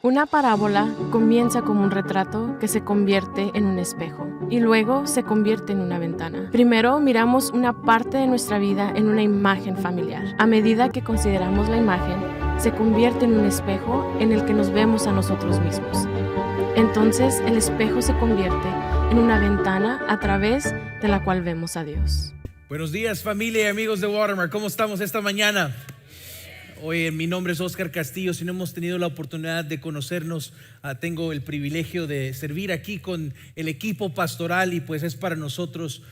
Una parábola comienza como un retrato que se convierte en un espejo y luego se convierte en una ventana. Primero miramos una parte de nuestra vida en una imagen familiar. A medida que consideramos la imagen, se convierte en un espejo en el que nos vemos a nosotros mismos. Entonces el espejo se convierte en una ventana a través de la cual vemos a Dios. Buenos días, familia y amigos de Watermark. ¿Cómo estamos esta mañana? Hoy mi nombre es Oscar Castillo. Si no hemos tenido la oportunidad de conocernos, tengo el privilegio de servir aquí con el equipo pastoral y pues es para nosotros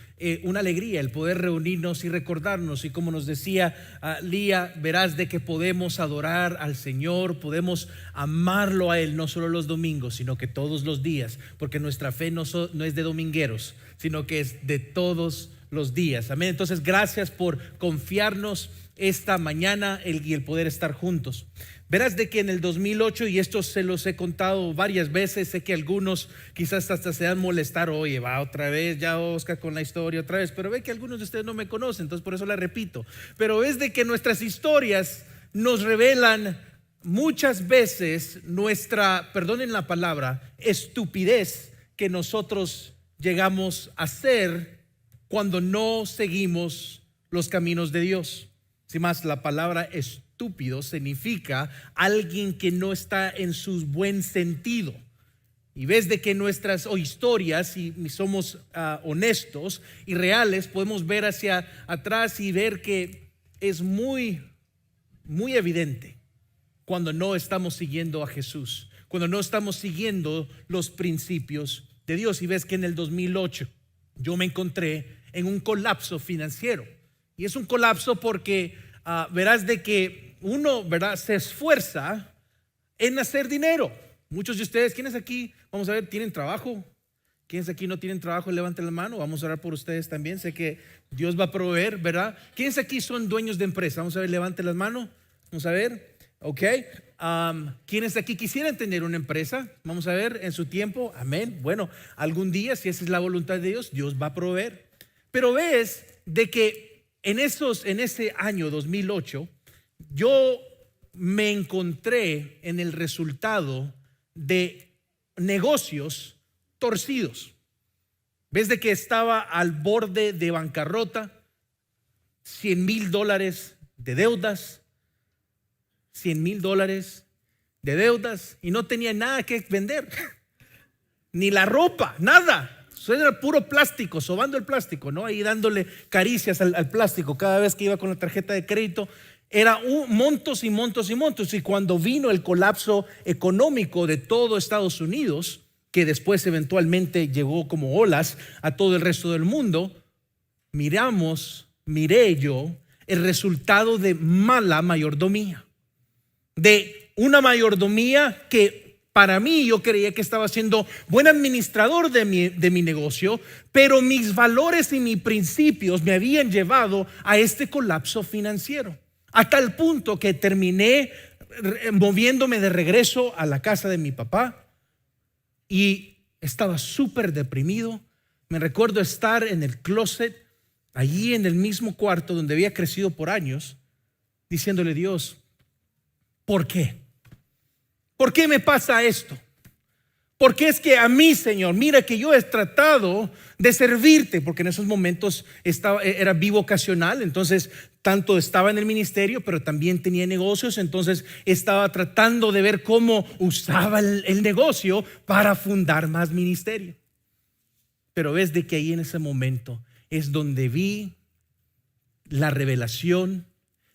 una alegría el poder reunirnos y recordarnos. Y como nos decía Lía, verás de que podemos adorar al Señor, podemos amarlo a Él, no solo los domingos, sino que todos los días, porque nuestra fe no es de domingueros, sino que es de todos los días. Amén. Entonces, gracias por confiarnos esta mañana y el poder estar juntos. Verás de que en el 2008, y esto se los he contado varias veces, sé que algunos quizás hasta se dan molestar, oye, va otra vez, ya Oscar con la historia otra vez, pero ve que algunos de ustedes no me conocen, entonces por eso la repito. Pero es de que nuestras historias nos revelan muchas veces nuestra, perdonen la palabra, estupidez que nosotros llegamos a hacer cuando no seguimos los caminos de Dios. Sin más, la palabra estúpido significa alguien que no está en su buen sentido. Y ves de que nuestras historias, si somos honestos y reales, podemos ver hacia atrás y ver que es muy, muy evidente cuando no estamos siguiendo a Jesús, cuando no estamos siguiendo los principios de Dios. Y ves que en el 2008 yo me encontré en un colapso financiero. Y es un colapso porque verás de que uno, ¿verdad?, se esfuerza en hacer dinero. Muchos de ustedes, ¿quiénes aquí, vamos a ver, tienen trabajo? ¿Quiénes aquí no tienen trabajo? Levanten la mano, vamos a orar por ustedes también. Sé que Dios va a proveer, ¿verdad? ¿Quiénes aquí son dueños de empresa? Vamos a ver, levanten las manos. Vamos a ver, ok. ¿Quiénes aquí quisieran tener una empresa? Vamos a ver, en su tiempo, amén. Bueno, algún día, si esa es la voluntad de Dios, Dios va a proveer. Pero ves de que en ese año 2008, yo me encontré en el resultado de negocios torcidos. Ves de que estaba al borde de bancarrota, $100,000 de deudas, $100,000 de deudas, y no tenía nada que vender, ni la ropa, nada. Eso era puro plástico, sobando el plástico, ¿no? Ahí dándole caricias al plástico cada vez que iba con la tarjeta de crédito. Era montos y montos y montos. Y cuando vino el colapso económico de todo Estados Unidos, que después eventualmente llegó como olas a todo el resto del mundo, miré yo el resultado de mala mayordomía. De una mayordomía que para mí, yo creía que estaba siendo buen administrador de mi negocio, pero mis valores y mis principios me habían llevado a este colapso financiero, a tal punto que terminé moviéndome de regreso a la casa de mi papá y estaba súper deprimido. Me recuerdo estar en el closet, allí en el mismo cuarto donde había crecido por años, diciéndole: Dios, ¿por qué? ¿Por qué me pasa esto? Porque es que a mí, Señor, mira que yo he tratado de servirte, porque en esos momentos era bivocacional, entonces tanto estaba en el ministerio, pero también tenía negocios, entonces estaba tratando de ver cómo usaba el negocio para fundar más ministerio. Pero ves de que ahí en ese momento es donde vi la revelación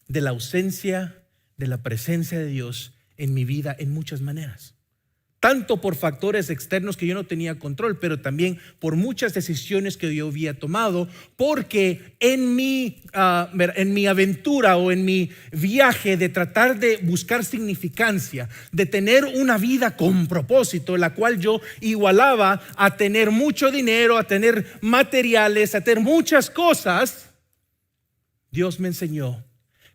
de la ausencia de la presencia de Dios en mi vida en muchas maneras, tanto por factores externos que yo no tenía control, pero también por muchas decisiones que yo había tomado, porque en mi aventura o en mi viaje de tratar de buscar significancia, de tener una vida con propósito, la cual yo igualaba a tener mucho dinero, a tener materiales, a tener muchas cosas, Dios me enseñó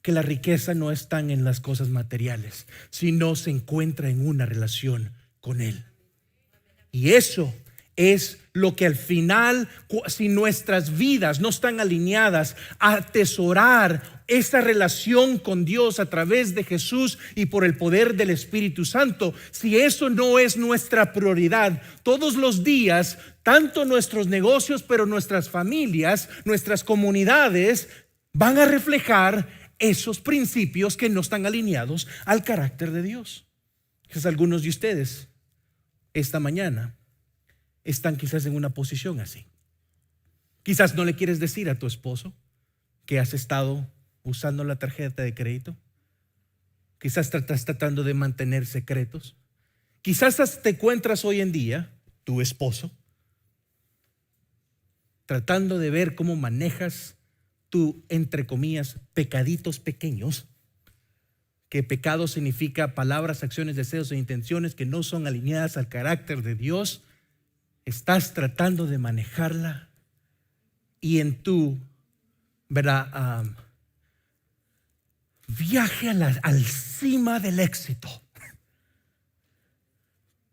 que la riqueza no está en las cosas materiales, sino se encuentra en una relación con Él. Y eso es lo que al final, si nuestras vidas no están alineadas a atesorar esa relación con Dios a través de Jesús y por el poder del Espíritu Santo, si eso no es nuestra prioridad todos los días, tanto nuestros negocios, pero nuestras familias, nuestras comunidades van a reflejar esos principios que no están alineados al carácter de Dios. Quizás algunos de ustedes esta mañana están quizás en una posición así. Quizás no le quieres decir a tu esposo que has estado usando la tarjeta de crédito. Quizás estás tratando de mantener secretos. Quizás te encuentras hoy en día, tu esposo, tratando de ver cómo manejas tu, entre comillas, pecaditos pequeños. Que pecado significa palabras, acciones, deseos e intenciones que no son alineadas al carácter de Dios. Estás tratando de manejarla y en tu, ¿verdad? Viaje al cima del éxito.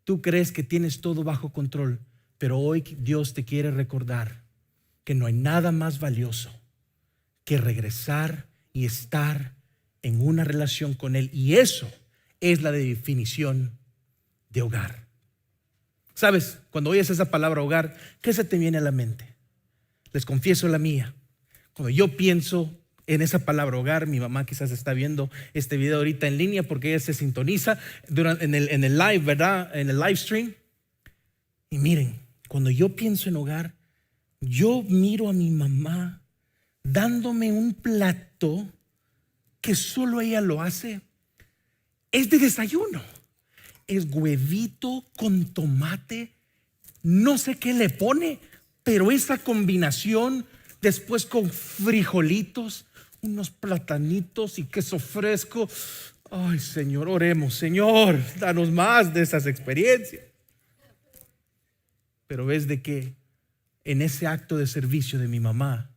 Tú crees que tienes todo bajo control, pero hoy Dios te quiere recordar que no hay nada más valioso que regresar y estar en una relación con Él. Y eso es la definición de hogar. ¿Sabes? Cuando oyes esa palabra hogar, ¿qué se te viene a la mente? Les confieso la mía. Cuando yo pienso en esa palabra hogar, mi mamá quizás está viendo este video ahorita en línea porque ella se sintoniza en el live, ¿verdad? En el live stream. Y miren, cuando yo pienso en hogar, yo miro a mi mamá dándome un plato que solo ella lo hace. Es de desayuno. Es huevito con tomate. No sé qué le pone, pero esa combinación después con frijolitos, unos platanitos y queso fresco. Ay, Señor, oremos. Señor, danos más de esas experiencias. Pero ves de que en ese acto de servicio de mi mamá,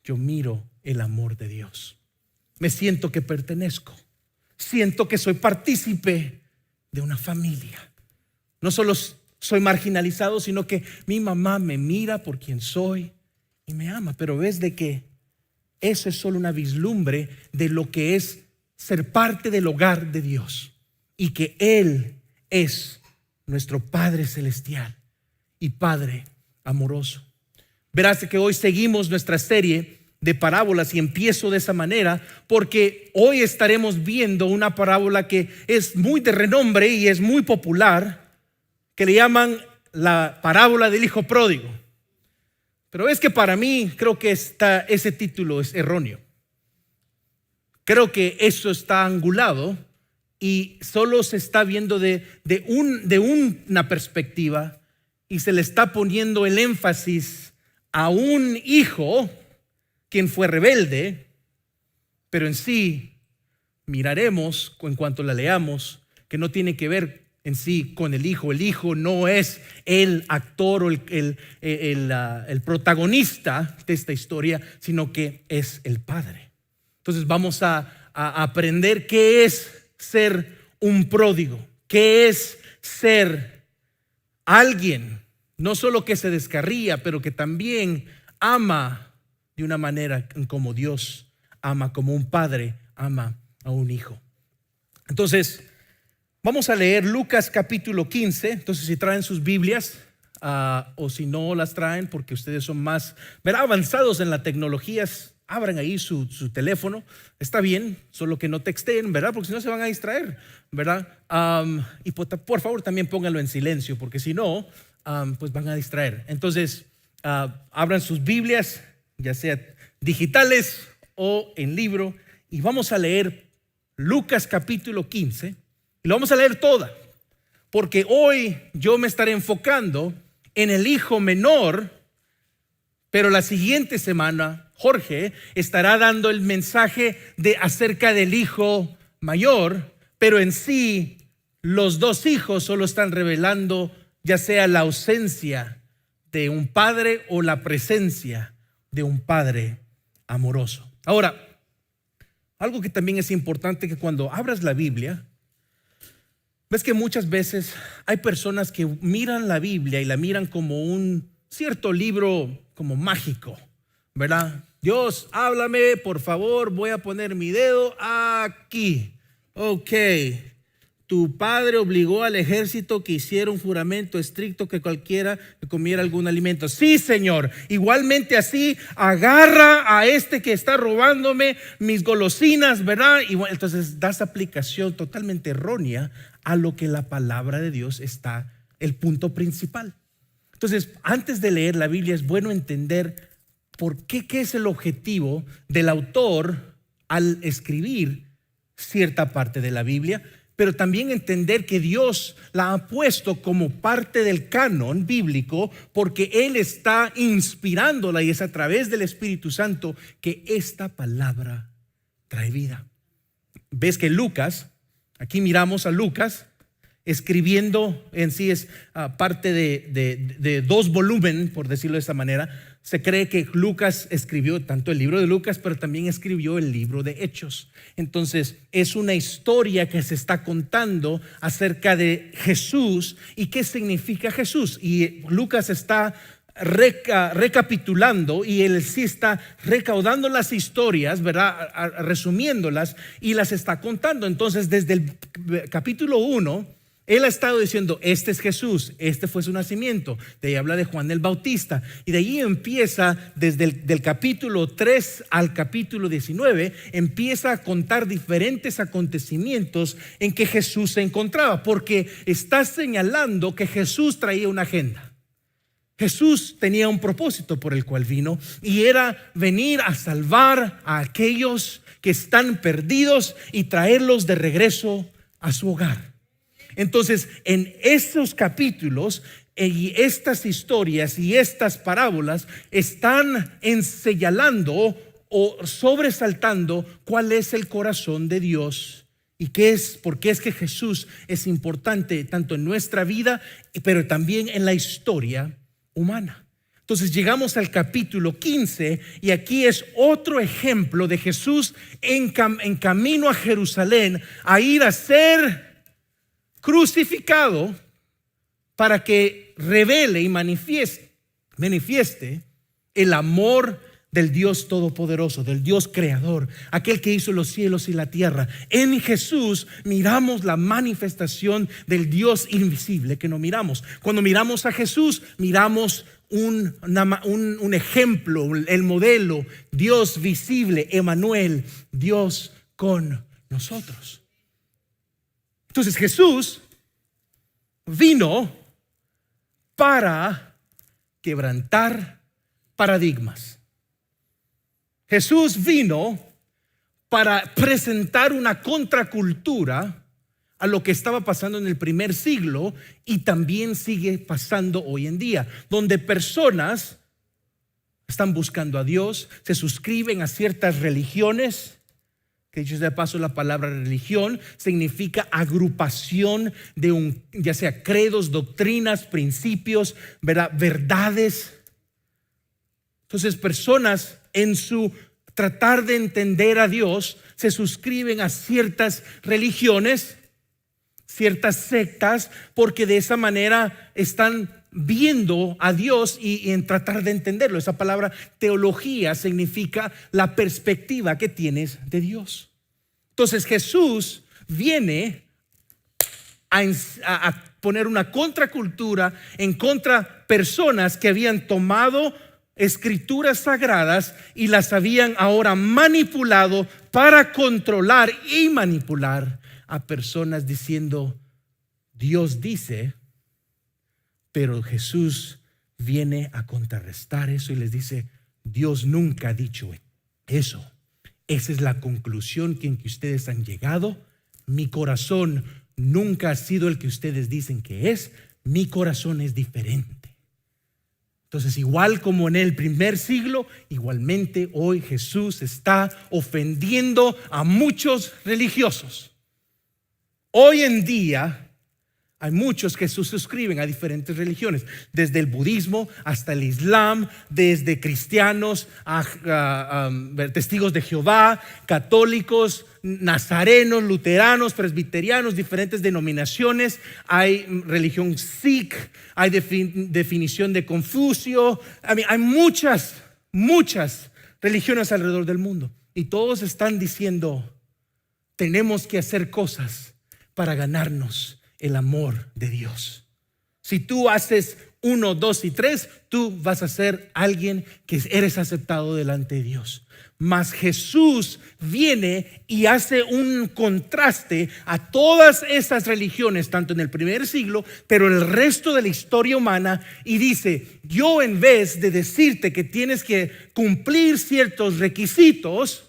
yo miro el amor de Dios. Me siento que pertenezco. Siento que soy partícipe de una familia. No solo soy marginalizado, sino que mi mamá me mira por quien soy y me ama. Pero ves de que eso es solo una vislumbre de lo que es ser parte del hogar de Dios y que Él es nuestro Padre celestial y Padre amoroso. Verás que hoy seguimos nuestra serie de parábolas y empiezo de esa manera porque hoy estaremos viendo una parábola que es muy de renombre y es muy popular, que le llaman la parábola del hijo pródigo. Pero es que para mí creo que ese título es erróneo. Creo que eso está angulado y solo se está viendo de una perspectiva y se le está poniendo el énfasis a un hijo quien fue rebelde, pero en sí miraremos en cuanto la leamos que no tiene que ver en sí con el hijo. El hijo no es el actor o el protagonista de esta historia, sino que es el padre. Entonces vamos a aprender qué es ser un pródigo, qué es ser alguien no solo que se descarría, pero que también ama de una manera como Dios ama, como un padre ama a un hijo. Entonces, vamos a leer Lucas capítulo 15. Entonces, si traen sus Biblias, o si no las traen porque ustedes son más avanzados en la tecnología, abran ahí su teléfono. Está bien, solo que no texten, ¿verdad? Porque si no se van a distraer, ¿verdad? Y por favor también pónganlo en silencio, porque si no, pues van a distraer. Entonces, abran sus Biblias, ya sea digitales o en libro, y vamos a leer Lucas capítulo 15, y lo vamos a leer toda, porque hoy yo me estaré enfocando en el hijo menor, pero la siguiente semana Jorge estará dando el mensaje acerca del hijo mayor, pero en sí los dos hijos solo están revelando ya sea la ausencia de un padre o la presencia de un padre amoroso. Ahora, algo que también es importante que cuando abras la Biblia, Ves que muchas veces hay personas que miran la Biblia y la miran como un cierto libro como mágico, ¿verdad? Dios, háblame, por favor, voy a poner mi dedo aquí. Ok, tu padre obligó al ejército que hiciera un juramento estricto que cualquiera que comiera algún alimento. Sí, Señor, igualmente así, agarra a este que está robándome mis golosinas, ¿verdad? Y bueno, entonces das aplicación totalmente errónea a lo que la palabra de Dios está, el punto principal. Entonces, antes de leer la Biblia es bueno entender qué es el objetivo del autor al escribir cierta parte de la Biblia, pero también entender que Dios la ha puesto como parte del canon bíblico porque Él está inspirándola y es a través del Espíritu Santo que esta palabra trae vida. Ves que Lucas, aquí miramos a Lucas escribiendo, en sí es parte de 2 volúmenes, por decirlo de esta manera. Se cree que Lucas escribió tanto el libro de Lucas, pero también escribió el libro de Hechos. Entonces es una historia que se está contando acerca de Jesús y qué significa Jesús. Y Lucas está recapitulando y él sí está recaudando las historias, ¿verdad? Resumiéndolas y las está contando. Entonces desde el capítulo 1 él ha estado diciendo, este es Jesús, este fue su nacimiento. De ahí habla de Juan el Bautista. Y de ahí empieza, desde del capítulo 3 al capítulo 19, empieza a contar diferentes acontecimientos en que Jesús se encontraba. Porque está señalando que Jesús traía una agenda. Jesús tenía un propósito por el cual vino y era venir a salvar a aquellos que están perdidos y traerlos de regreso a su hogar. Entonces, en estos capítulos y estas historias y estas parábolas están señalando o sobresaltando cuál es el corazón de Dios y por qué es que Jesús es importante tanto en nuestra vida, pero también en la historia humana. Entonces llegamos al capítulo 15 y aquí es otro ejemplo de Jesús en camino a Jerusalén a ir a ser crucificado para que revele y manifieste el amor del Dios Todopoderoso, del Dios Creador, aquel que hizo los cielos y la tierra. En Jesús miramos la manifestación del Dios invisible que no miramos. Cuando miramos a Jesús, miramos un ejemplo, el modelo, Dios visible, Emmanuel, Dios con nosotros. Entonces Jesús vino para quebrantar paradigmas. Jesús vino para presentar una contracultura a lo que estaba pasando en el primer siglo y también sigue pasando hoy en día, donde personas están buscando a Dios, se suscriben a ciertas religiones. Que dicho sea de paso, la palabra religión significa agrupación de ya sea credos, doctrinas, principios, ¿verdad? Verdades. Entonces personas en su tratar de entender a Dios se suscriben a ciertas religiones, ciertas sectas, porque de esa manera están viendo a Dios y en tratar de entenderlo. Esa palabra teología significa la perspectiva que tienes de Dios. Entonces Jesús viene a poner una contracultura en contra personas que habían tomado escrituras sagradas y las habían ahora manipulado para controlar y manipular a personas diciendo Dios dice. Pero Jesús viene a contrarrestar eso y les dice, Dios nunca ha dicho eso. Esa es la conclusión en que ustedes han llegado. Mi corazón nunca ha sido el que ustedes dicen que es. Mi corazón es diferente. Entonces, igual como en el primer siglo, igualmente hoy Jesús está ofendiendo a muchos religiosos. Hoy en día Hay muchos que se suscriben a diferentes religiones, desde el budismo hasta el islam, desde cristianos a testigos de Jehová, católicos, nazarenos, luteranos, presbiterianos, diferentes denominaciones. Hay religión Sikh, hay definición de Confucio. Hay muchas religiones alrededor del mundo, y todos están diciendo: tenemos que hacer cosas para ganarnos el amor de Dios. Si tú haces 1, 2 y 3, tú vas a ser alguien que eres aceptado delante de Dios. Mas Jesús viene y hace un contraste a todas esas religiones, tanto en el primer siglo, pero en el resto de la historia humana, y dice: yo, en vez de decirte que tienes que cumplir ciertos requisitos,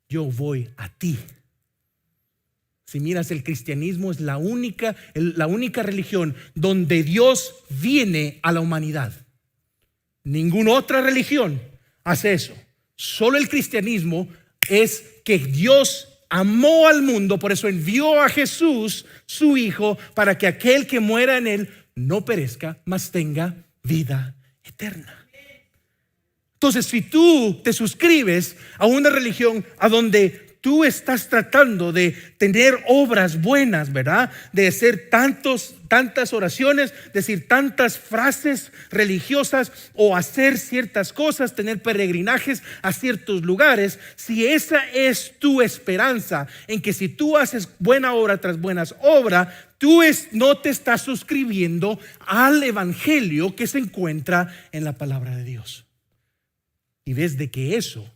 yo voy a ti. Si miras, el cristianismo es la única religión donde Dios viene a la humanidad. Ninguna otra religión hace eso. Solo el cristianismo es que Dios amó al mundo, por eso envió a Jesús, su Hijo, para que aquel que muera en él no perezca, mas tenga vida eterna. Entonces, si tú te suscribes a una religión a donde tú estás tratando de tener obras buenas, ¿verdad? De hacer tantas oraciones, decir tantas frases religiosas o hacer ciertas cosas, tener peregrinajes a ciertos lugares. Si esa es tu esperanza, en que si tú haces buena obra tras buenas obras, tú no te estás suscribiendo al evangelio que se encuentra en la palabra de Dios. Y ves de que eso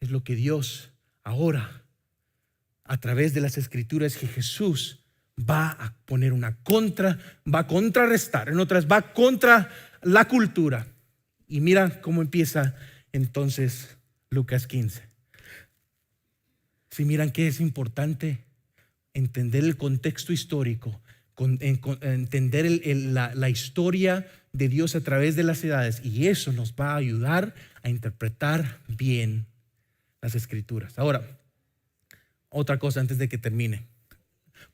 es lo que Dios ahora, a través de las escrituras, que Jesús va a poner va a contrarrestar, en otras, va contra la cultura. Y mira cómo empieza entonces Lucas 15. Si miran que es importante entender el contexto histórico, entender la historia de Dios a través de las edades, y eso nos va a ayudar a interpretar bien las escrituras. Ahora, otra cosa antes de que termine,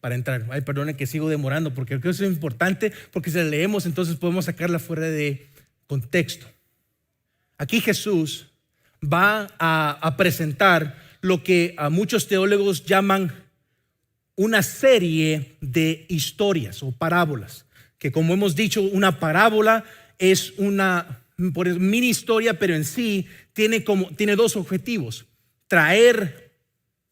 para entrar. Ay, perdone que sigo demorando, porque creo que eso es importante, porque si la leemos entonces podemos sacarla fuera de contexto. Aquí Jesús va a presentar lo que a muchos teólogos llaman una serie de historias o parábolas, que, como hemos dicho, una parábola es una mini historia, pero en sí tiene dos objetivos: traer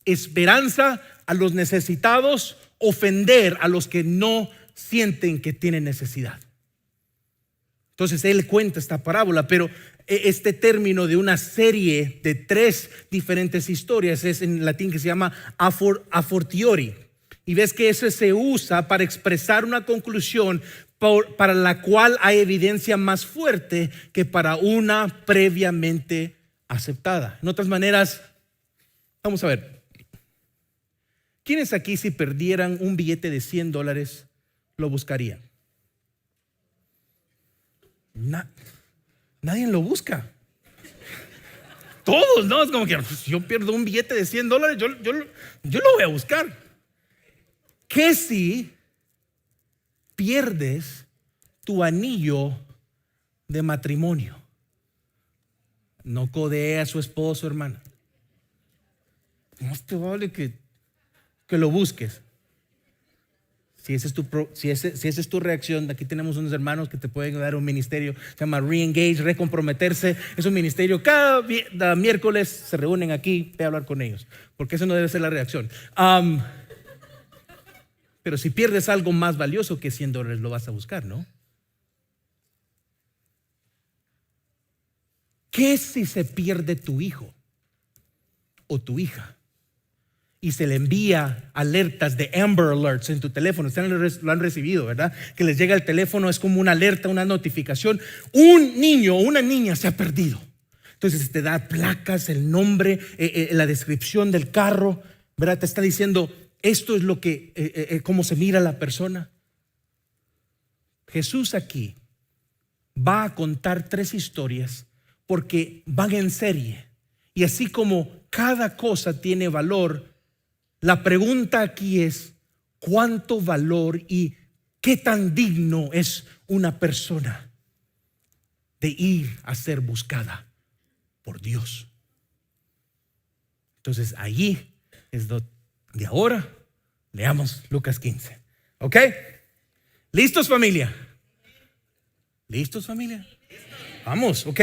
esperanza a los necesitados, ofender a los que no sienten que tienen necesidad. Entonces él cuenta esta parábola, pero este término de una serie de 3 diferentes historias es en latín que se llama a fortiori, y ves que eso se usa para expresar una conclusión para la cual hay evidencia más fuerte que para una previamente aceptada. En otras maneras, vamos a ver, ¿quiénes aquí, si perdieran un billete de $100, lo buscarían? Nadie lo busca. Todos, ¿no? Es como que si yo pierdo un billete de $100, yo lo voy a buscar. ¿Qué si pierdes tu anillo de matrimonio? No codee a su esposo, hermana. No te vale que lo busques. Si esa es tu reacción, aquí tenemos unos hermanos que te pueden dar un ministerio, se llama Re-Engage, recomprometerse. Es un ministerio, cada miércoles se reúnen aquí, voy a hablar con ellos, porque eso no debe ser la reacción. Pero si pierdes algo más valioso que $100, lo vas a buscar, ¿no? ¿Qué si se pierde tu hijo o tu hija y se le envía alertas de Amber Alerts en tu teléfono? Ustedes lo han recibido, ¿verdad? Que les llega el teléfono, es como una alerta, una notificación. Un niño o una niña se ha perdido. Entonces te da placas, el nombre, la descripción del carro, ¿verdad? Te está diciendo, esto es lo que, cómo se mira la persona. Jesús aquí va a contar 3 historias porque van en serie. Y así como cada cosa tiene valor, la pregunta aquí es, cuánto valor y qué tan digno es una persona de ir a ser buscada por Dios. Entonces allí es donde ahora leamos Lucas 15. ¿Ok? ¿Listos, familia? ¿Listos, familia? Vamos, ok.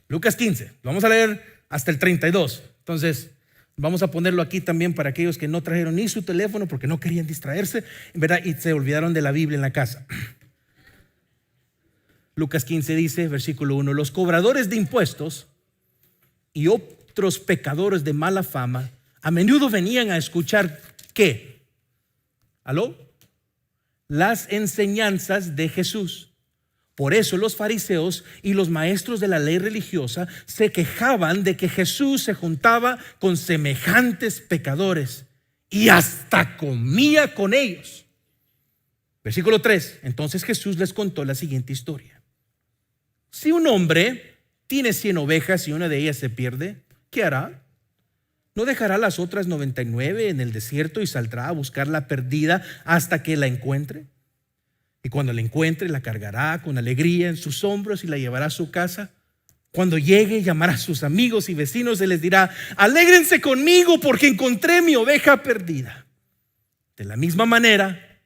Lucas 15. Vamos a leer hasta el 32. Entonces vamos a ponerlo aquí también para aquellos que no trajeron ni su teléfono porque no querían distraerse, ¿verdad? Y se olvidaron de la Biblia en la casa. Lucas 15 dice, versículo 1: los cobradores de impuestos y otros pecadores de mala fama a menudo venían a escuchar ¿qué? ¿Aló? Las enseñanzas de Jesús. Por eso los fariseos y los maestros de la ley religiosa se quejaban de que Jesús se juntaba con semejantes pecadores y hasta comía con ellos. Versículo 3. Entonces Jesús les contó la siguiente historia. Si un hombre tiene 100 ovejas y una de ellas se pierde, ¿qué hará? ¿No dejará las otras 99 en el desierto y saldrá a buscar la perdida hasta que la encuentre? Y cuando la encuentre, la cargará con alegría en sus hombros y la llevará a su casa. Cuando llegue, llamará a sus amigos y vecinos y les dirá: alégrense conmigo porque encontré mi oveja perdida. De la misma manera,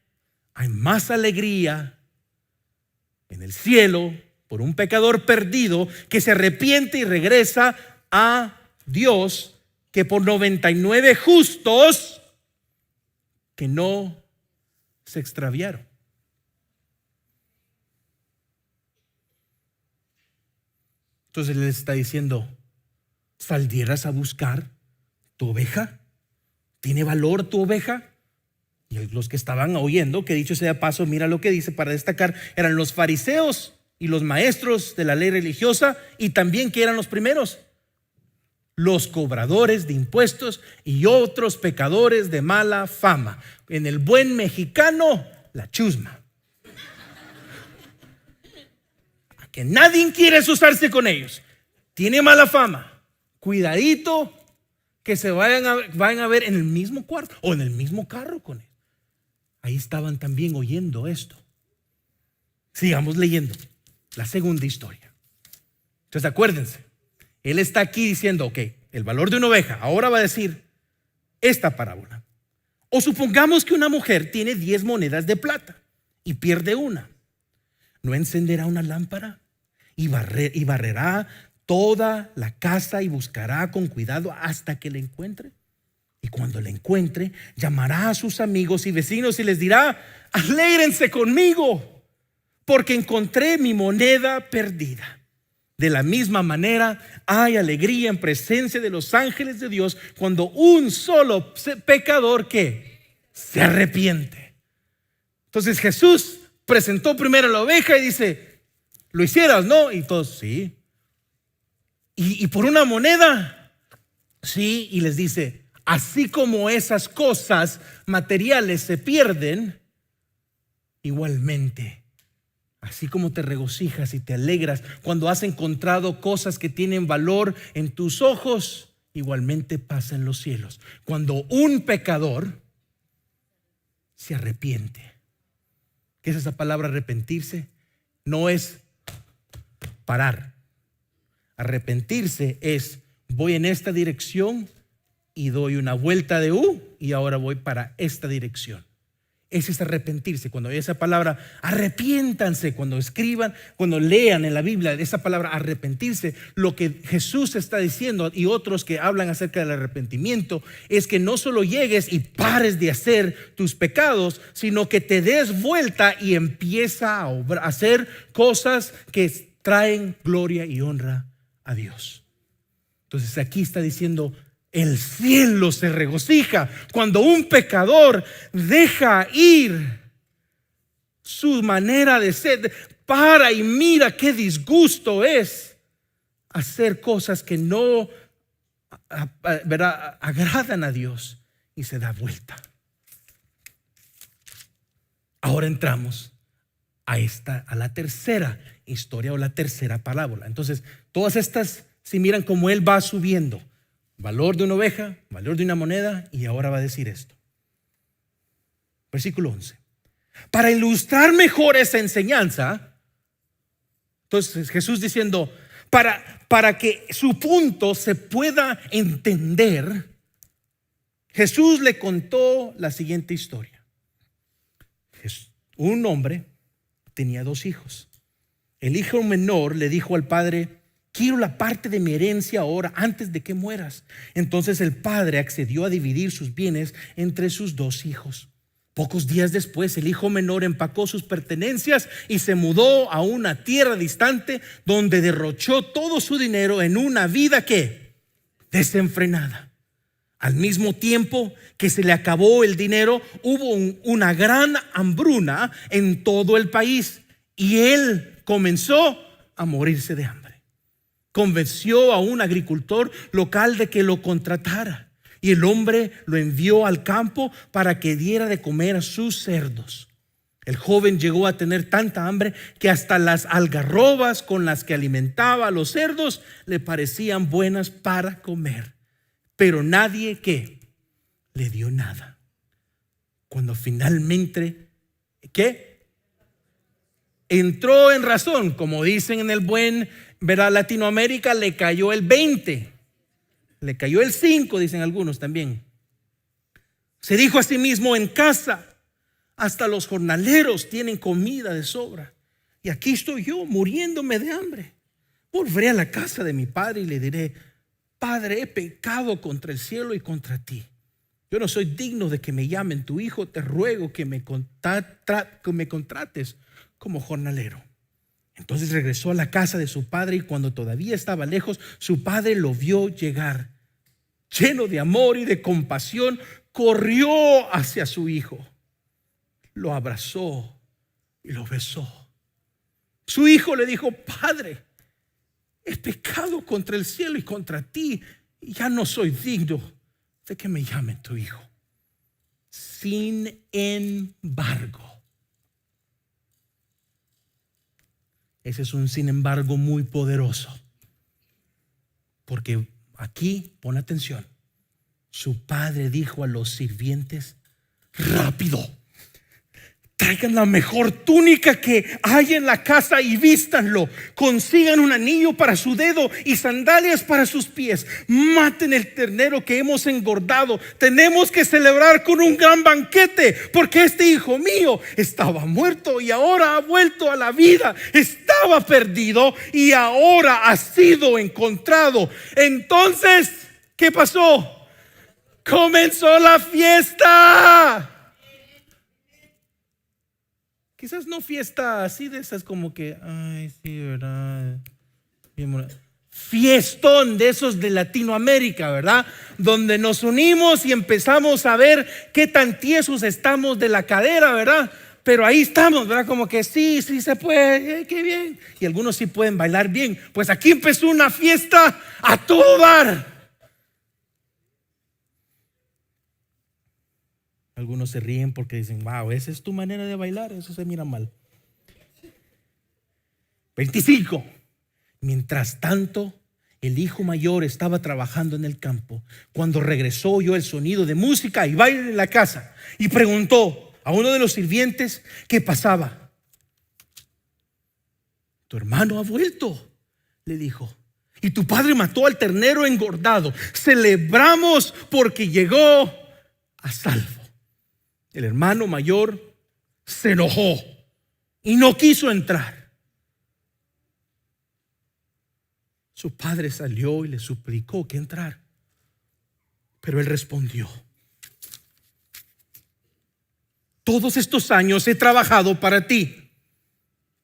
hay más alegría en el cielo por un pecador perdido que se arrepiente y regresa a Dios que por 99 justos que no se extraviaron. Entonces le está diciendo: ¿saldieras a buscar tu oveja? ¿Tiene valor tu oveja? Y los que estaban oyendo, que dicho sea de paso, mira lo que dice para destacar, eran los fariseos y los maestros de la ley religiosa, y también que eran los primeros, los cobradores de impuestos y otros pecadores de mala fama. En el buen mexicano, la chusma. Que nadie quiere asustarse con ellos. Tiene mala fama. Cuidadito que se vayan a ver en el mismo cuarto o en el mismo carro con él. Ahí estaban también oyendo esto. Sigamos leyendo la segunda historia. Entonces acuérdense, él está aquí diciendo, ok, el valor de una oveja. Ahora va a decir esta parábola. O supongamos que una mujer tiene 10 monedas de plata y pierde una. ¿No encenderá una lámpara y barrerá toda la casa y buscará con cuidado hasta que la encuentre? Y cuando la encuentre, llamará a sus amigos y vecinos y les dirá: alégrense conmigo porque encontré mi moneda perdida. De la misma manera hay alegría en presencia de los ángeles de Dios cuando un solo pecador que se arrepiente. Entonces Jesús presentó primero la oveja y dice: ¿lo hicieras, no? Y todos, sí. ¿Y por una moneda? Sí. Y les dice: así como esas cosas materiales se pierden, igualmente, así como te regocijas y te alegras cuando has encontrado cosas que tienen valor en tus ojos, igualmente pasa en los cielos. Cuando un pecador se arrepiente. ¿Qué es esa palabra arrepentirse? No es parar. Arrepentirse es: voy en esta dirección y doy una vuelta de U y ahora voy para esta dirección. Ese es arrepentirse. Cuando hay esa palabra arrepiéntanse, cuando escriban, cuando lean en la Biblia esa palabra arrepentirse, lo que Jesús está diciendo y otros que hablan acerca del arrepentimiento es que no solo llegues y pares de hacer tus pecados, sino que te des vuelta y empieza a hacer cosas que traen gloria y honra a Dios. Entonces aquí está diciendo: el cielo se regocija cuando un pecador deja ir su manera de ser, para y mira qué disgusto es hacer cosas que no agradan a Dios, y se da vuelta. Ahora entramos a la tercera historia o la tercera parábola. Entonces todas estas, si miran cómo él va subiendo: valor de una oveja, valor de una moneda, y ahora va a decir esto. Versículo 11. Para ilustrar mejor esa enseñanza, entonces Jesús diciendo, para que su punto se pueda entender, Jesús le contó la siguiente historia. Un hombre tenía 2 hijos. El hijo menor le dijo al padre: quiero la parte de mi herencia ahora, antes de que mueras. Entonces el padre accedió a dividir sus bienes entre sus 2 hijos. Pocos días después, el hijo menor empacó sus pertenencias y se mudó a una tierra distante, donde derrochó todo su dinero en una vida que desenfrenada. Al mismo tiempo que se le acabó el dinero, hubo una gran hambruna en todo el país, y él comenzó a morirse de hambre. Convenció a un agricultor local de que lo contratara, y el hombre lo envió al campo para que diera de comer a sus cerdos. El joven llegó a tener tanta hambre que hasta las algarrobas con las que alimentaba a los cerdos le parecían buenas para comer. Pero nadie que le dio nada. Cuando finalmente, ¿qué? Entró en razón, como dicen en el buen, ¿verdad? Latinoamérica, le cayó el 20. Le cayó el 5, dicen algunos también. Se dijo a sí mismo: en casa hasta los jornaleros tienen comida de sobra, y aquí estoy yo muriéndome de hambre. Volveré a la casa de mi padre y le diré: Padre, he pecado contra el cielo y contra ti. Yo no soy digno de que me llamen tu hijo. Te ruego que me contrates como jornalero. Entonces regresó a la casa de su padre, y cuando todavía estaba lejos, su padre lo vio llegar. Lleno de amor y de compasión, corrió hacia su hijo, lo abrazó y lo besó. Su hijo le dijo: Padre, he pecado contra el cielo y contra ti, y ya no soy digno de que me llamen tu hijo. Sin embargo, ese es un sin embargo muy poderoso, porque aquí, pon atención, su padre dijo a los sirvientes: rápido, traigan la mejor túnica que hay en la casa y vístanlo. Consigan un anillo para su dedo y sandalias para sus pies. Maten el ternero que hemos engordado. Tenemos que celebrar con un gran banquete, porque este hijo mío estaba muerto y ahora ha vuelto a la vida. Estaba perdido y ahora ha sido encontrado. Entonces, ¿qué pasó? Comenzó la fiesta. Quizás no fiesta así de esas como que, ay, sí, ¿verdad? Fiestón de esos de Latinoamérica, ¿verdad? Donde nos unimos y empezamos a ver qué tan tiesos estamos de la cadera, ¿verdad? Pero ahí estamos, ¿verdad? Como que sí se puede, qué bien. Y algunos sí pueden bailar bien. Pues aquí empezó una fiesta a todo dar. Algunos se ríen porque dicen: wow, esa es tu manera de bailar, eso se mira mal. 25. Mientras tanto, el hijo mayor estaba trabajando en el campo. Cuando regresó, oyó el sonido de música y baile en la casa, y preguntó a uno de los sirvientes qué pasaba. Tu hermano ha vuelto, le dijo, y tu padre mató al ternero engordado. Celebramos porque llegó a salvo. El hermano mayor se enojó y no quiso entrar. Su padre salió y le suplicó que entrara, pero él respondió: todos estos años he trabajado para ti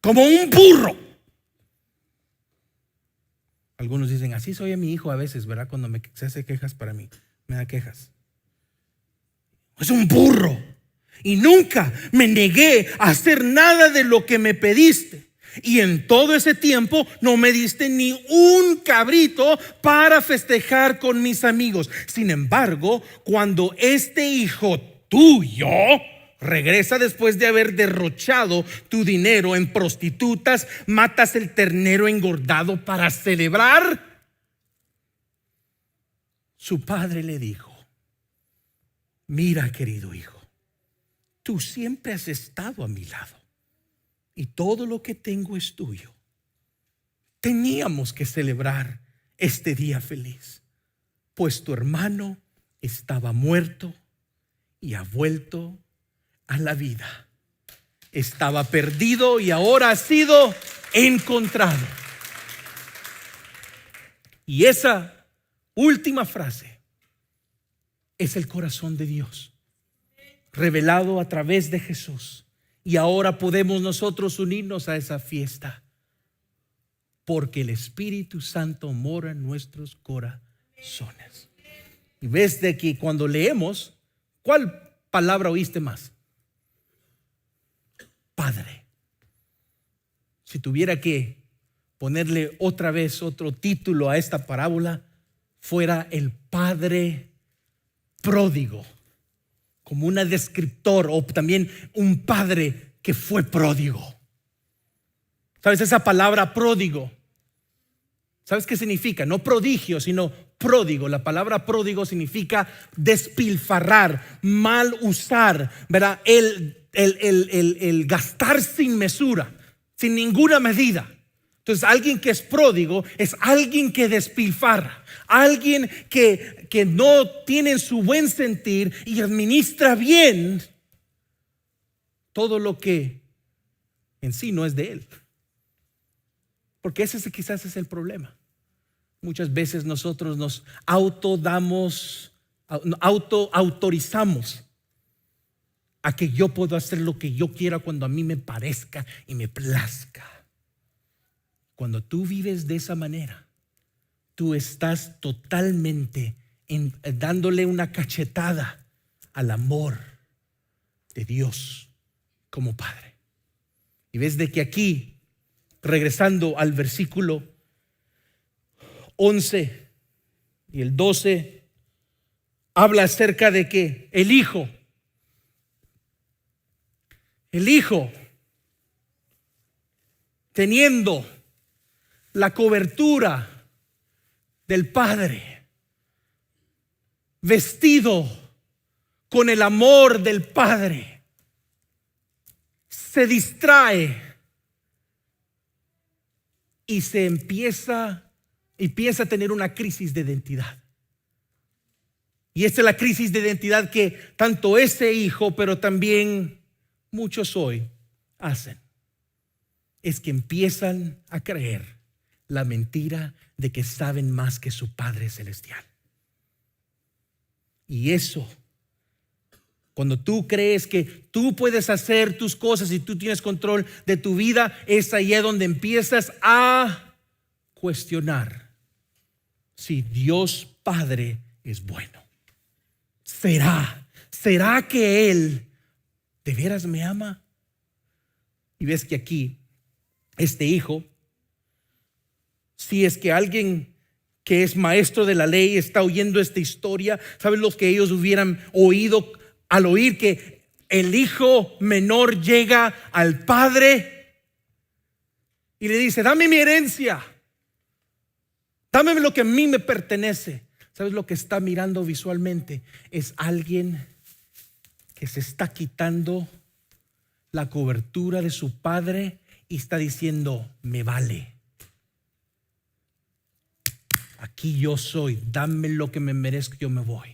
como un burro. Algunos dicen: así soy a mi hijo a veces, ¿verdad? Cuando se hace quejas para mí, me da quejas. Es un burro. Y nunca me negué a hacer nada de lo que me pediste. Y en todo ese tiempo no me diste ni un cabrito para festejar con mis amigos. Sin embargo, cuando este hijo tuyo regresa después de haber derrochado tu dinero en prostitutas, matas el ternero engordado para celebrar. Su padre le dijo: mira, querido hijo, tú siempre has estado a mi lado y todo lo que tengo es tuyo. Teníamos que celebrar este día feliz, pues tu hermano estaba muerto y ha vuelto a la vida. Estaba perdido y ahora ha sido encontrado. Y esa última frase es el corazón de Dios, revelado a través de Jesús. Y ahora podemos nosotros unirnos a esa fiesta, porque el Espíritu Santo mora en nuestros corazones. Y ves de que cuando leemos, ¿cuál palabra oíste más? Padre. Si tuviera que ponerle otra vez otro título a esta parábola, fuera el Padre pródigo, como un descriptor, o también un padre que fue pródigo. ¿Sabes esa palabra pródigo? ¿Sabes qué significa? No prodigio, sino pródigo. La palabra pródigo significa despilfarrar, mal usar, ¿verdad? El gastar sin mesura, sin ninguna medida. Entonces, alguien que es pródigo es alguien que despilfarra, alguien que no tiene su buen sentir y administra bien todo lo que en sí no es de él. Porque ese quizás es el problema. Muchas veces nosotros nos autorizamos a que yo puedo hacer lo que yo quiera cuando a mí me parezca y me plazca. Cuando tú vives de esa manera, tú estás totalmente dándole una cachetada al amor de Dios como Padre. Y ves de que aquí, regresando al versículo 11 y el 12, habla acerca de que el hijo, teniendo la cobertura del Padre, vestido con el amor del Padre, se distrae y empieza a tener una crisis de identidad. Y esta es la crisis de identidad que tanto ese hijo, pero también muchos hoy hacen. Es que empiezan a creer la mentira de que saben más que su Padre Celestial. Y eso, cuando tú crees que tú puedes hacer tus cosas y tú tienes control de tu vida, es ahí donde empiezas a cuestionar si Dios Padre es bueno. ¿Será que Él de veras me ama? Y ves que aquí este hijo, si es que alguien que es maestro de la ley está oyendo esta historia, ¿saben lo que ellos hubieran oído al oír que el hijo menor llega al padre y le dice: dame mi herencia, dame lo que a mí me pertenece? ¿Sabes lo que está mirando visualmente? Es alguien que se está quitando la cobertura de su padre y está diciendo: me vale, aquí yo soy, dame lo que me merezco, yo me voy.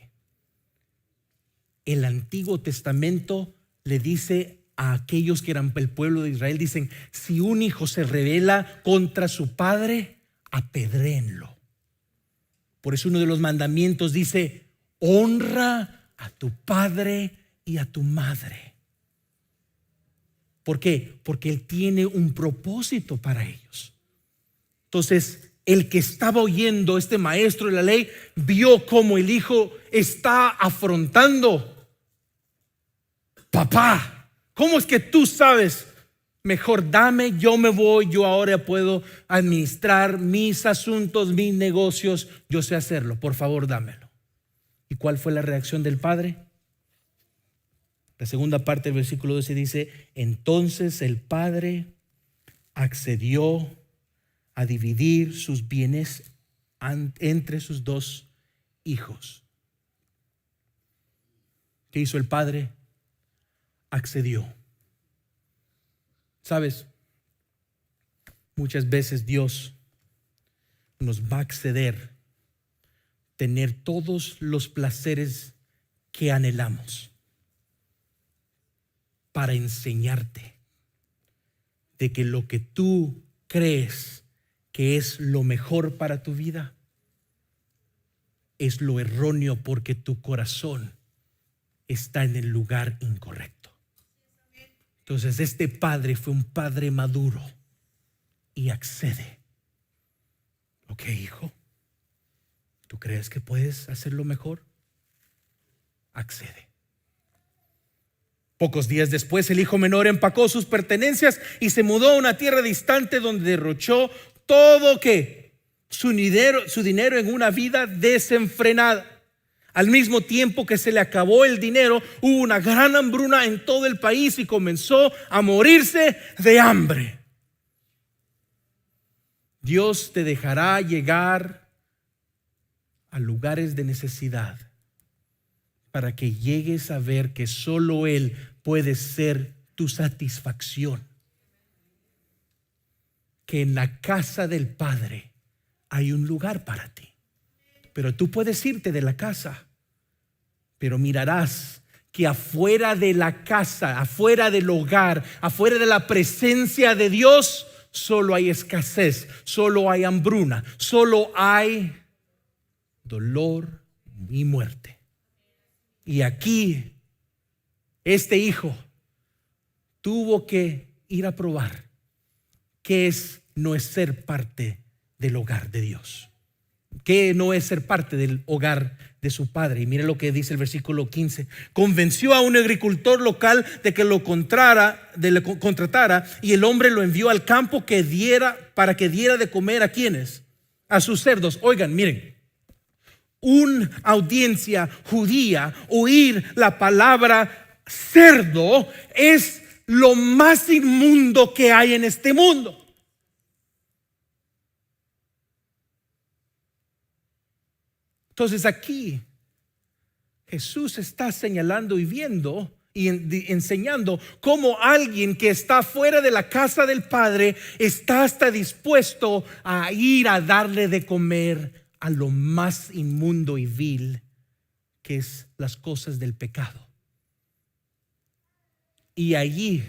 El Antiguo Testamento le dice a aquellos que eran el pueblo de Israel, dicen: si un hijo se rebela contra su padre, apedréenlo. Por eso uno de los mandamientos dice: honra a tu padre y a tu madre. ¿Por qué? Porque Él tiene un propósito para ellos. Entonces, el que estaba oyendo, este maestro de la ley, vio cómo el hijo está afrontando: papá, ¿cómo es que tú sabes? Mejor dame, yo me voy, yo ahora puedo administrar mis asuntos, mis negocios, yo sé hacerlo, por favor dámelo. ¿Y cuál fue la reacción del padre? La segunda parte del versículo 12 dice: entonces el padre accedió a dividir sus bienes entre sus dos hijos. ¿Qué hizo el padre? accedió. ¿Sabes? Muchas veces Dios nos va a acceder tener todos los placeres que anhelamos para enseñarte de que lo que tú crees que es lo mejor para tu vida es lo erróneo, porque tu corazón está en el lugar incorrecto. Entonces este padre fue un padre maduro y accede. Ok, hijo, ¿tú crees que puedes hacerlo mejor? Accede. Pocos días después, el hijo menor empacó sus pertenencias y se mudó a una tierra distante, donde derrochó todo su dinero en una vida desenfrenada. Al mismo tiempo que se le acabó el dinero, hubo una gran hambruna en todo el país y comenzó a morirse de hambre. Dios te dejará llegar a lugares de necesidad para que llegues a ver que solo Él puede ser tu satisfacción. Que en la casa del Padre hay un lugar para ti. Pero tú puedes irte de la casa, pero mirarás que afuera de la casa, afuera del hogar, afuera de la presencia de Dios, solo hay escasez, solo hay hambruna, solo hay dolor y muerte. Y aquí este hijo tuvo que ir a probar qué no es ser parte del hogar de Dios, qué no es ser parte del hogar de su padre. Y mire lo que dice el versículo 15. Convenció a un agricultor local de que lo contratara, y el hombre lo envió al campo para que diera de comer a quienes, a sus cerdos. Oigan, miren, una audiencia judía, oír la palabra cerdo es lo más inmundo que hay en este mundo. Entonces aquí Jesús está señalando y viendo y enseñando cómo alguien que está fuera de la casa del Padre está hasta dispuesto a ir a darle de comer a lo más inmundo y vil, que es las cosas del pecado. Y allí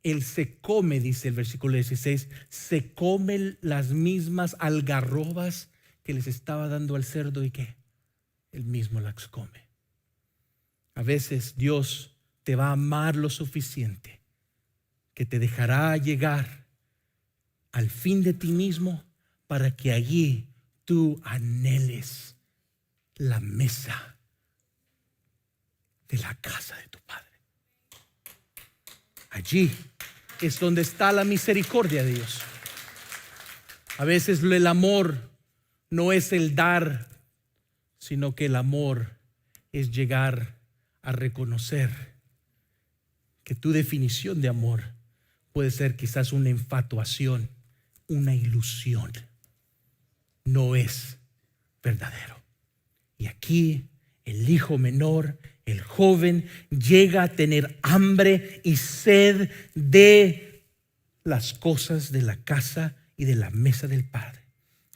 Él se come, dice el versículo 16, se come las mismas algarrobas que les estaba dando al cerdo, y que Él mismo las come. A veces Dios te va a amar lo suficiente que te dejará llegar al fin de ti mismo para que allí tú anheles la mesa de la casa de tu Padre. Allí es donde está la misericordia de Dios. A veces el amor no es el dar, sino que el amor es llegar a reconocer que tu definición de amor puede ser quizás una infatuación, una ilusión. No es verdadero. Y aquí el hijo menor, el joven, llega a tener hambre y sed de las cosas de la casa y de la mesa del Padre.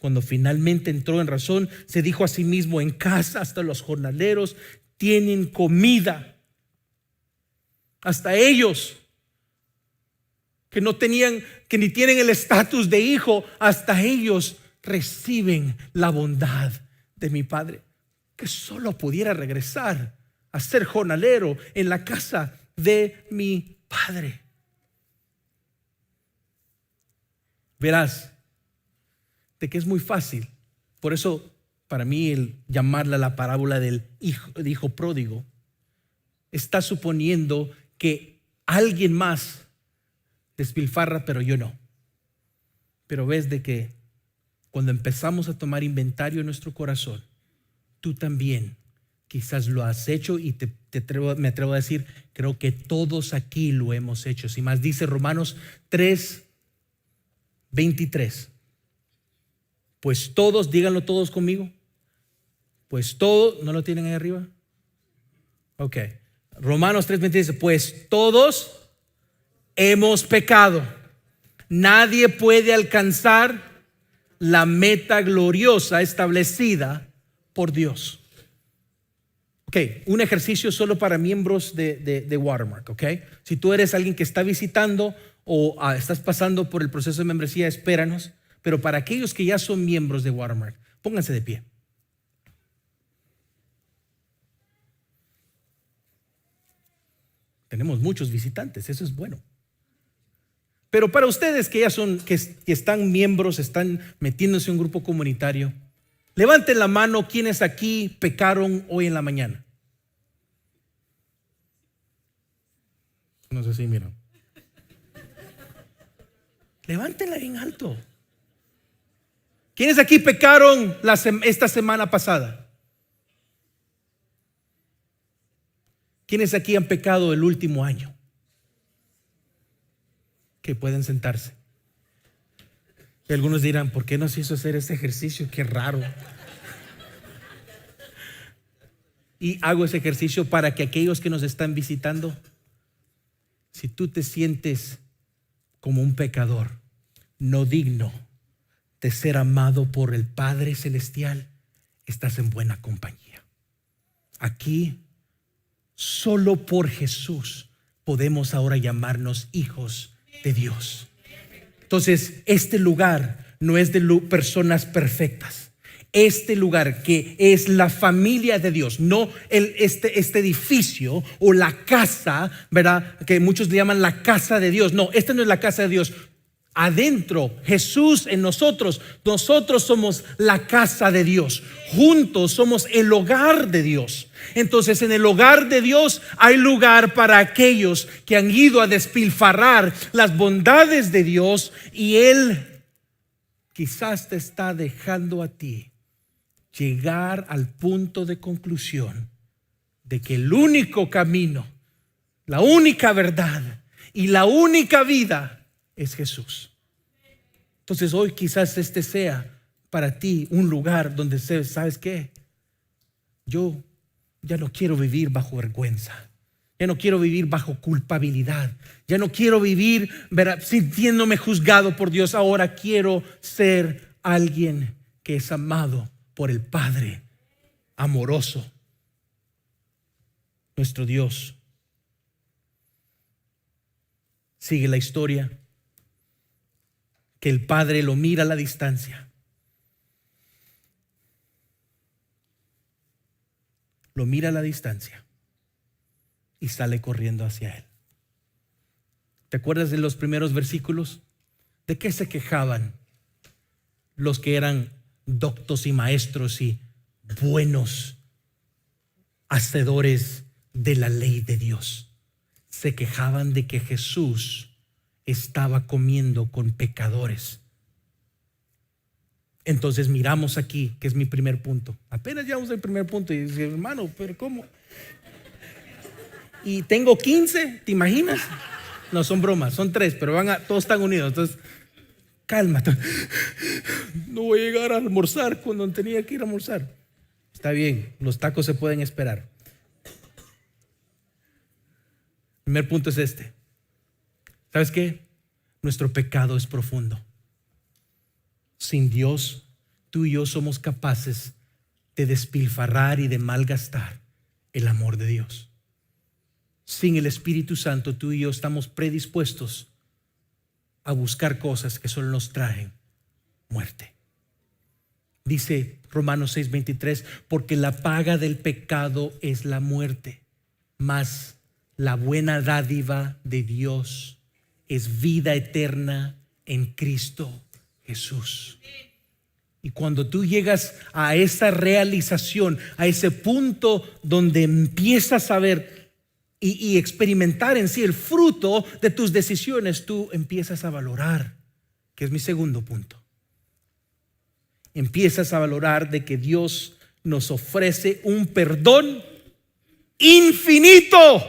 Cuando finalmente entró en razón, se dijo a sí mismo: en casa hasta los jornaleros tienen comida. Hasta ellos que no tenían, que ni tienen el estatus de hijo, hasta ellos reciben la bondad de mi Padre, que solo pudiera regresar a ser jornalero en la casa de mi Padre. Verás de que es muy fácil. Por eso, para mí, el llamarla la parábola del hijo pródigo está suponiendo que alguien más despilfarra, pero yo no. Pero ves de que cuando empezamos a tomar inventario en nuestro corazón, tú también quizás lo has hecho, y me atrevo a decir, creo que todos aquí lo hemos hecho. Si más dice Romanos 3:23. Pues todos, díganlo todos conmigo. Pues todos, ¿no lo tienen ahí arriba? Ok. Romanos 3:20 dice, pues todos hemos pecado. Nadie puede alcanzar la meta gloriosa establecida por Dios. Ok, un ejercicio solo para miembros de Watermark, ok. Si tú eres alguien que está visitando o estás pasando por el proceso de membresía, espéranos. Pero para aquellos que ya son miembros de Watermark, pónganse de pie. Tenemos muchos visitantes, eso es bueno. Pero para ustedes que ya son, que están miembros, están metiéndose en un grupo comunitario, levanten la mano quienes aquí pecaron hoy en la mañana. No sé si miran. Levántenla bien alto. ¿Quiénes aquí pecaron esta semana pasada? ¿Quiénes aquí han pecado el último año? Que pueden sentarse. Y algunos dirán, ¿por qué nos hizo hacer este ejercicio? Qué raro. Y hago ese ejercicio para que aquellos que nos están visitando, si tú te sientes como un pecador, no digno de ser amado por el Padre Celestial, estás en buena compañía. Aquí, solo por Jesús podemos ahora llamarnos hijos de Dios. Entonces, este lugar no es de personas perfectas. Este lugar que es la familia de Dios, no este edificio o la casa, ¿verdad? Que muchos le llaman la casa de Dios. No, esta no es la casa de Dios. Adentro, Jesús en nosotros somos la casa de Dios. Juntos somos el hogar de Dios. Entonces, en el hogar de Dios hay lugar para aquellos que han ido a despilfarrar las bondades de Dios, y Él quizás te está dejando a ti llegar al punto de conclusión de que el único camino, la única verdad y la única vida es Jesús. Entonces hoy quizás este sea para ti un lugar donde ¿sabes qué? Yo ya no quiero vivir bajo vergüenza. Ya no quiero vivir bajo culpabilidad. Ya no quiero vivir sintiéndome juzgado por Dios. Ahora quiero ser alguien que es amado por el Padre amoroso, nuestro Dios. Sigue la historia, que el Padre lo mira a la distancia. Lo mira a la distancia y sale corriendo hacia él. ¿Te acuerdas de los primeros versículos? ¿De qué se quejaban los que eran doctos y maestros y buenos hacedores de la ley de Dios? Se quejaban de que Jesús estaba comiendo con pecadores. Entonces miramos aquí, que es mi primer punto. Apenas llegamos al primer punto y dice, hermano, pero ¿cómo? Y tengo 15, ¿te imaginas? No, son bromas, son 3, pero todos están unidos. Entonces, calma. No voy a llegar a almorzar cuando tenía que ir a almorzar. Está bien, los tacos se pueden esperar. El primer punto es este. ¿Sabes qué? Nuestro pecado es profundo. Sin Dios, tú y yo somos capaces de despilfarrar y de malgastar el amor de Dios. Sin el Espíritu Santo, tú y yo estamos predispuestos a buscar cosas que solo nos traen muerte. Dice Romanos 6:23, porque la paga del pecado es la muerte, mas la buena dádiva de Dios es vida eterna en Cristo Jesús. Y cuando tú llegas a esa realización, a ese punto donde empiezas a ver y experimentar en sí el fruto de tus decisiones, tú empiezas a valorar, que es mi segundo punto. Empiezas a valorar de que Dios nos ofrece un perdón infinito,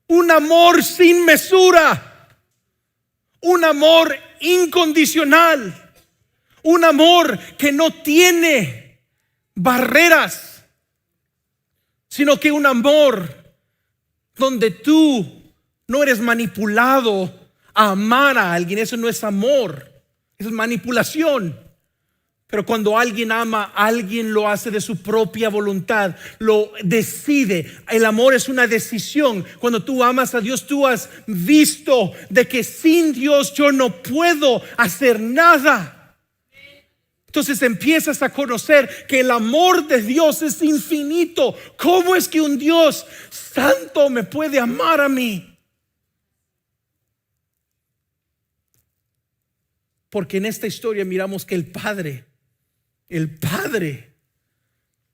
un amor sin mesura, un amor incondicional, un amor que no tiene barreras. sino que un amor donde tú no eres manipulado a amar a alguien. Eso no es amor, eso es manipulación. Pero cuando alguien ama, alguien lo hace de su propia voluntad, lo decide. El amor es una decisión. Cuando tú amas a Dios, tú has visto de que sin Dios yo no puedo hacer nada. Entonces empiezas a conocer que el amor de Dios es infinito. ¿Cómo es que un Dios santo me puede amar a mí? Porque en esta historia miramos que el Padre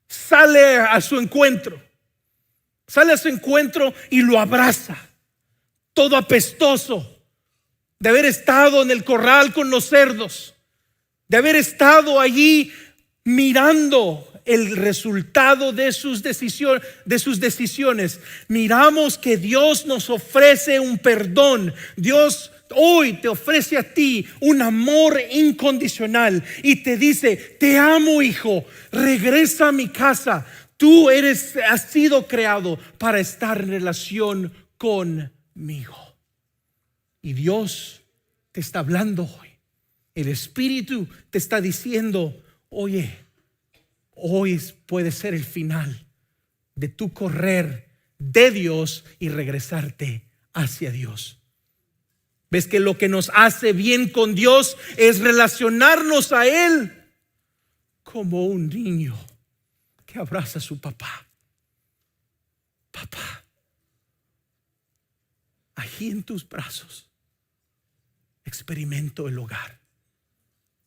sale a su encuentro. Sale a su encuentro y lo abraza, todo apestoso, de haber estado en el corral con los cerdos, de haber estado allí mirando el resultado de sus decisiones. Miramos que Dios nos ofrece un perdón. Dios hoy te ofrece a ti un amor incondicional y te dice: te amo, hijo, regresa a mi casa. Tú has sido creado para estar en relación conmigo. Y Dios te está hablando hoy. El Espíritu te está diciendo: oye, hoy puede ser el final de tu correr de Dios y regresarte hacia Dios. ¿Ves que lo que nos hace bien con Dios es relacionarnos a Él como un niño que abraza a su papá? Papá, allí en tus brazos experimento el hogar.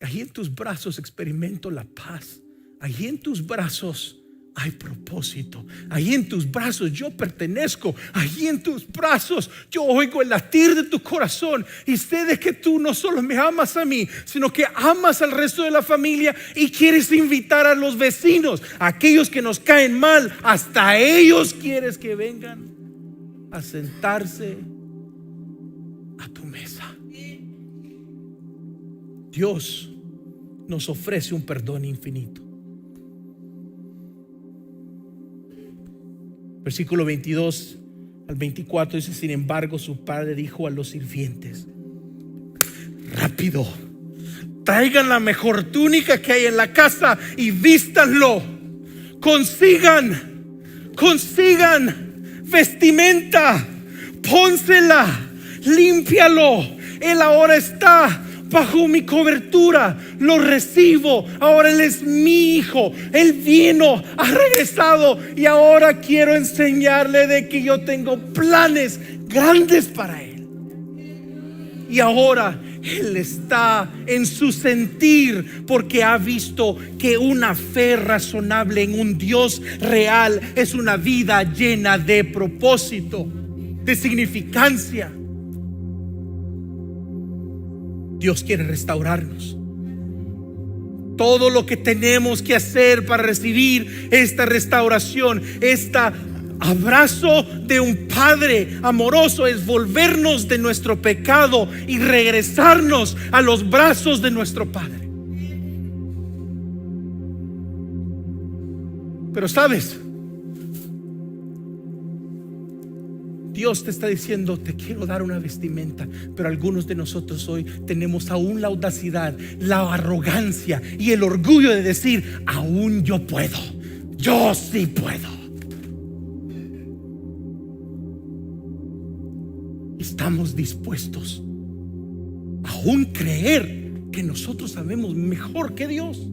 Allí en tus brazos experimento la paz. Allí en tus brazos hay propósito. Allí en tus brazos yo pertenezco. Allí en tus brazos yo oigo el latir de tu corazón y sé de que tú no solo me amas a mí, sino que amas al resto de la familia y quieres invitar a los vecinos, a aquellos que nos caen mal, hasta ellos quieres que vengan a sentarse a tu mesa. Dios nos ofrece un perdón infinito. Versículo 22 al 24 dice: sin embargo, su padre dijo a los sirvientes: rápido, traigan la mejor túnica que hay en la casa y vístanlo. Consigan vestimenta, pónsela, límpialo. Él ahora está bajo mi cobertura, lo recibo. Ahora Él es mi hijo. Él vino, ha regresado y ahora quiero enseñarle de que yo tengo planes grandes para Él. Y ahora Él está en su sentir porque ha visto que una fe razonable en un Dios real es una vida llena de propósito, de significancia. Dios quiere restaurarnos. Todo lo que tenemos que hacer para recibir esta restauración, este abrazo de un Padre amoroso, es volvernos de nuestro pecado y regresarnos a los brazos de nuestro Padre. Pero sabes, Dios te está diciendo: te quiero dar una vestimenta. Pero algunos de nosotros hoy tenemos aún la audacidad, la arrogancia y el orgullo de decir: aún yo puedo, yo sí puedo. Estamos dispuestos a aún creer que nosotros sabemos mejor que Dios.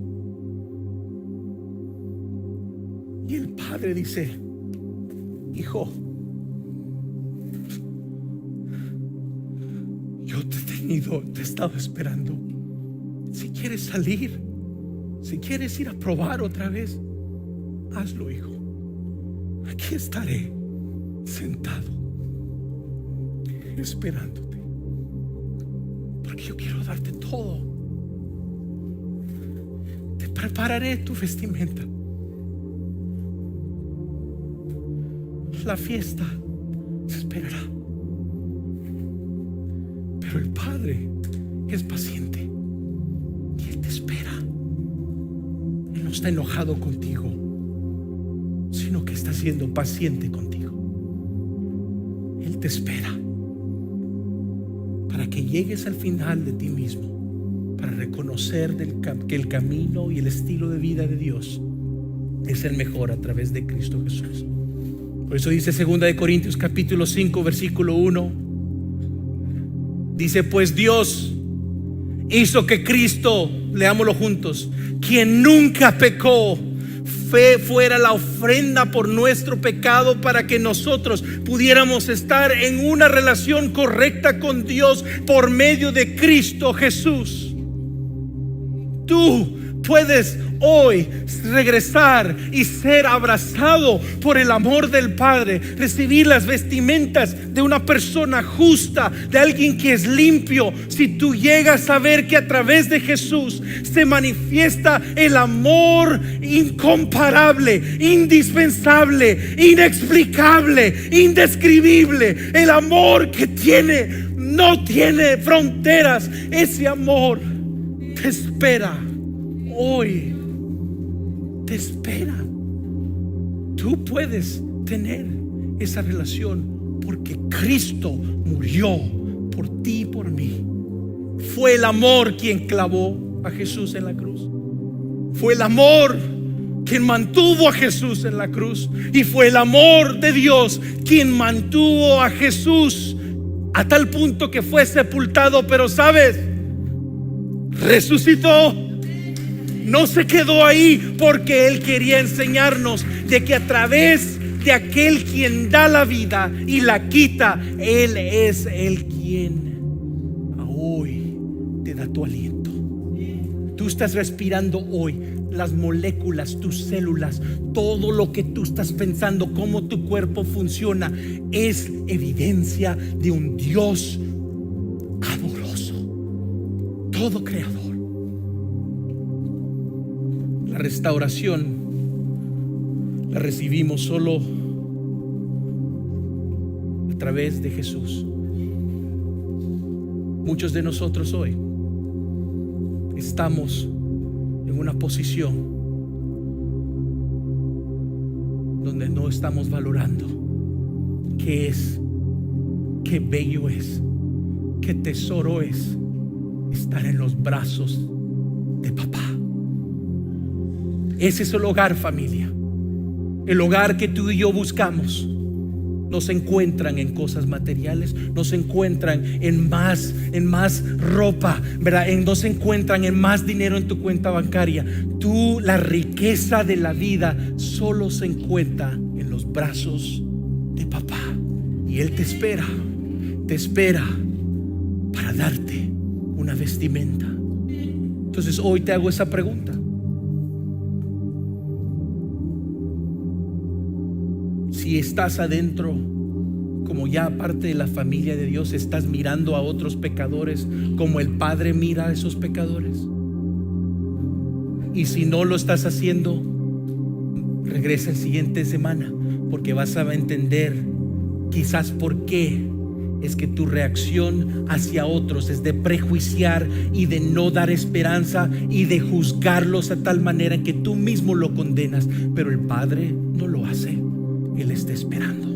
Y el Padre dice: hijo, yo te he estado esperando. Si quieres salir, si quieres ir a probar otra vez, hazlo, hijo. Aquí estaré sentado esperándote, porque yo quiero darte todo. Te prepararé tu vestimenta. La fiesta se esperará. Pero el Padre es paciente y Él te espera. Él no está enojado contigo, sino sino que está siendo paciente contigo. Él te espera para que llegues al final de ti mismo, para reconocer que el camino y el estilo de vida de Dios es el mejor a través de Cristo Jesús. Por eso dice 2 de Corintios capítulo 5 versículo 1, dice: pues Dios hizo que Cristo, leámoslo juntos, quien nunca pecó, fuera la ofrenda por nuestro pecado, para que nosotros pudiéramos estar en una relación correcta con Dios por medio de Cristo Jesús. Tú puedes hoy regresar y ser abrazado por el amor del Padre, recibir las vestimentas de una persona justa, de alguien que es limpio. Si tú llegas a ver que a través de Jesús se manifiesta el amor incomparable, indispensable, inexplicable, indescribible, el amor que no tiene fronteras, ese amor te espera hoy. Te espera. Tú puedes tener esa relación porque Cristo murió por ti y por mí. Fue el amor quien clavó a Jesús en la cruz. Fue el amor quien mantuvo a Jesús en la cruz. Y fue el amor de Dios quien mantuvo a Jesús a tal punto que fue sepultado. Pero ¿sabes? Resucitó. No se quedó ahí, porque Él quería enseñarnos de que a través de aquel quien da la vida y la quita, Él es el quien hoy te da tu aliento. Tú estás respirando hoy. Las moléculas, tus células, todo lo que tú estás pensando, cómo tu cuerpo funciona, es evidencia de un Dios amoroso, todo creador. La restauración la recibimos solo a través de Jesús. Muchos de nosotros hoy estamos en una posición donde no estamos valorando qué es, qué bello es, qué tesoro es estar en los brazos de papá. Ese es el hogar, familia. El hogar que tú y yo buscamos. No se encuentran en cosas materiales, no se encuentran en más ropa, ¿verdad? No se encuentran en más dinero en tu cuenta bancaria. La riqueza de la vida solo se encuentra en los brazos de papá. Y Él te espera para darte una vestimenta. Entonces hoy te hago esa pregunta. Si estás adentro, como ya parte de la familia de Dios, estás mirando a otros pecadores como el Padre mira a esos pecadores. Y si no lo estás haciendo, regresa la siguiente semana, porque vas a entender quizás por qué es que tu reacción hacia otros es de prejuiciar y de no dar esperanza y de juzgarlos a tal manera en que tú mismo lo condenas. Pero el Padre no lo hace. Él está esperando.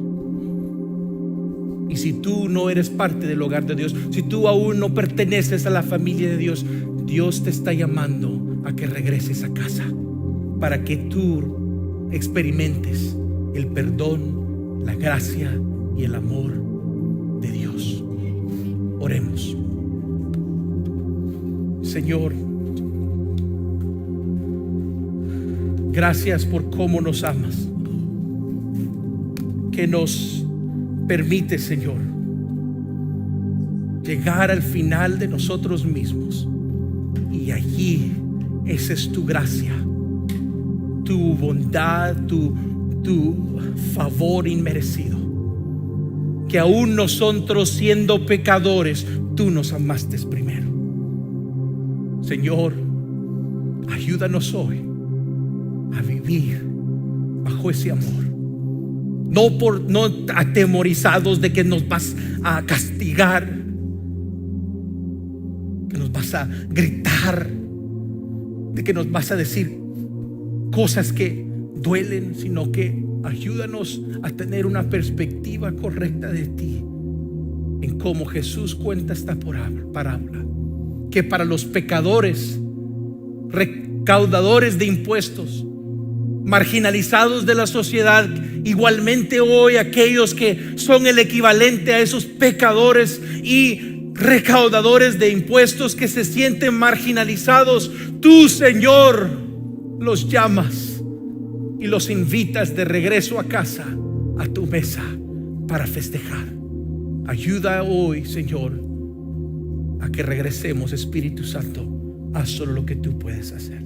Y si tú no eres parte del hogar de Dios, si tú aún no perteneces a la familia de Dios, Dios te está llamando a que regreses a casa para que tú experimentes el perdón, la gracia y el amor de Dios. Oremos. Señor, gracias por cómo nos amas, que nos permite, Señor, llegar al final de nosotros mismos, y allí esa es tu gracia, tu bondad, tu favor inmerecido, que aún nosotros siendo pecadores, tú nos amaste primero. Señor, ayúdanos hoy a vivir bajo ese amor. No atemorizados de que nos vas a castigar, que nos vas a gritar, de que nos vas a decir cosas que duelen, sino que Ayúdanos a tener una perspectiva correcta de ti, en cómo Jesús cuenta esta parábola, que para los pecadores, recaudadores de impuestos, marginalizados de la sociedad, igualmente hoy aquellos que son el equivalente a esos pecadores y recaudadores de impuestos que se sienten marginalizados, tú, Señor, los llamas y los invitas de regreso a casa, a tu mesa, para festejar. Ayuda hoy, Señor, a que regresemos. Espíritu Santo, haz solo lo que tú puedes hacer.